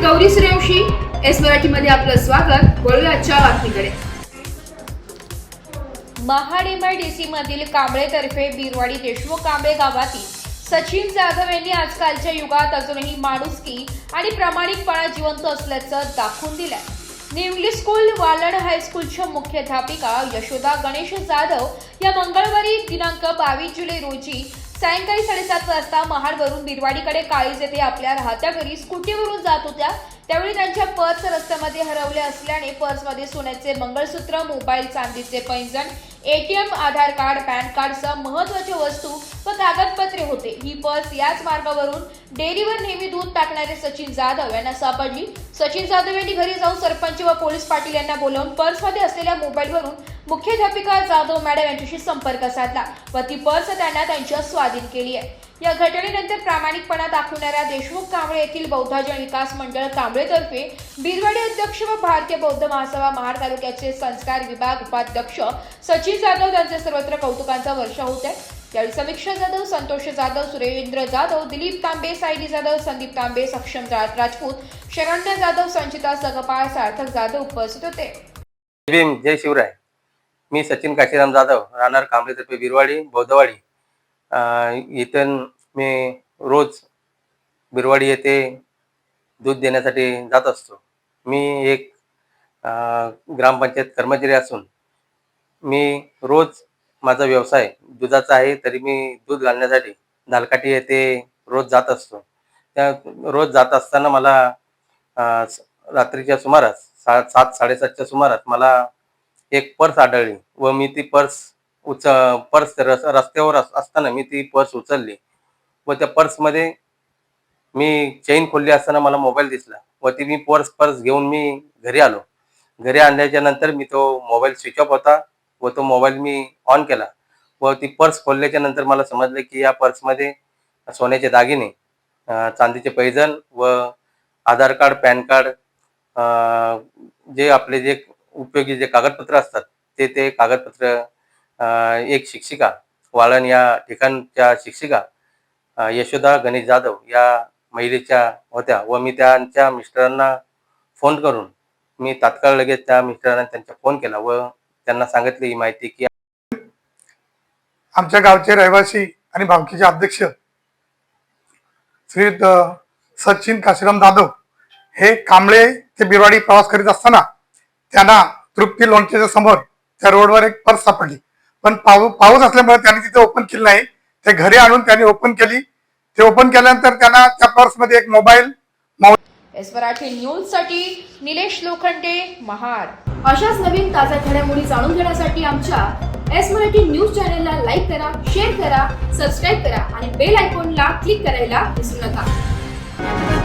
Gauri Suryavanshi, S मराठीमध्ये आपलं स्वागत। वळूया आजच्या बातमीकडे। महाड MIDC मधील कांबळेतर्फे बिरवाडी देशमुख कांबळे गावातील सचिन जाधव यांनी आजकालच्या युगात अजूनही माणुसकी आणि प्रामाणिकपणा जिवंत असल्याचं दाखवून दिलंय। न्यू इंग्लिश स्कूल वालड हायस्कूलच्या मुख्याध्यापिका यशोदा गणेश जाधव या मंगळवारी दिनांक 22 जुलै रोजी सायंकाळी 7:30 वाजता महाडवरून बिरवाडीकडे काळीज येथे आपल्या राहत्या घरी स्कूटीवरून जात होत्या। त्यावेळी त्यांच्या पर्स रस्त्यामध्ये हरवले असल्याने पर्समध्ये सोन्याचे मंगळसूत्र, मोबाईल, चांदीचे पैंजण, ATM, आधार कार्ड, पॅन कार्डसह महत्त्वाच्या वस्तू व कागदपत्रे होते। ही पर्स याच मार्गावरून डेअरीवर नेहमी दूध टाकणारे सचिन जाधव यांना सापडली। सचिन जाधव यांनी घरी जाऊन सरपंच व पोलीस पाटील यांना बोलावून पर्समध्ये असलेल्या मोबाईलवरून मुख्याध्यापिका जाधव मॅडम यांच्याशी संपर्क साधला व ती पर्स त्यांना त्यांच्या स्वाधीन केली आहे। या घटनेनंतर प्रामाणिकपणा दाखवणाऱ्या देशमुख कांबळे येथील बौद्धजन विकास मंडळ कांबळेतर्फे बिरवाडी अध्यक्ष व भारतीय बौद्ध महासभा महाड तालुक्याचे संस्कार विभाग उपाध्यक्ष सचिन जाधव यांचे सर्वत्र कौतुकांचा वर्षा होत आहे। यावेळी समीक्षा जाधव, संतोष जाधव, सुरेंद्र जाधव, दिलीप तांबे, सायली जाधव, संदीप तांबे, सक्षम राजपूत, शरण्य जाधव, संचिता सगपाळ, सार्थक जाधव उपस्थित होते। जय शिवराय। मी सचिन काशीराम जाधव, राहणार कांबळेतर्फे बिरवाडी बौद्धवाडी। इथून मी रोज बिरवाडी येथे दूध देण्यासाठी जात असतो। मी एक ग्रामपंचायत कर्मचारी असून मी रोज माझा व्यवसाय दुधाचा आहे, तरी मी दूध घालण्यासाठी दालकाठी येथे रोज जात असतो। त्या रोज जात असताना मला रात्रीच्या सुमारास 7-7:30च्या सुमारास मला एक पर्स आढळली व मी ती पर्स रस्त्यावर असताना मी ती पर्स उचलली व त्या पर्समध्ये मी चेन खोलली असताना मला मोबाईल दिसला व ती मी पर्स घेऊन मी घरी आलो। घरी आणल्याच्या नंतर मी तो मोबाईल स्विच ऑफ होता व तो मोबाईल मी ऑन केला व ती पर्स खोलल्याच्या नंतर मला समजले की या पर्समध्ये सोन्याचे दागिने, चांदीचे पैंजण व आधार कार्ड, पॅन कार्ड, जे आपले जे उपयोगी जे कागदपत्र असतात ते कागदपत्र, एक शिक्षिका, वाळण या ठिकाणच्या शिक्षिका यशोदा गणेश जाधव या महिलेच्या होत्या व मी त्यांच्या मिस्टरांना फोन करून मी तात्काळ लगेच त्या मिस्टरांना त्यांचा फोन केला व त्यांना सांगितली ही माहिती की आमच्या गावचे रहिवासी आणि भावकीचे अध्यक्ष श्री सचिन काशीराम जाधव हे कांबळे ते बिरवाडी प्रवास करीत असताना त्यांना तृप्ती लोणच्याच्या समोर त्या रोडवर एक पर्स सापडली, पण पाऊस असल्यामुळे त्यांनी तिथे ओपन केली नाही। ते घरी आणून त्यांनी ओपन केली। ते ओपन केल्यानंतर त्यांना त्या पर्समध्ये एक मोबाईल। एस मराठी न्यूज साठी निलेश लोखंडे, महाड। अशाच नवीन ताज्या घडामोडी जाणून घेण्यासाठी आमच्या एस मराठी न्यूज चॅनलला लाईक करा, शेअर करा, सबस्क्राईब करा आणि बेल आयकॉनला क्लिक करायला विसरू नका।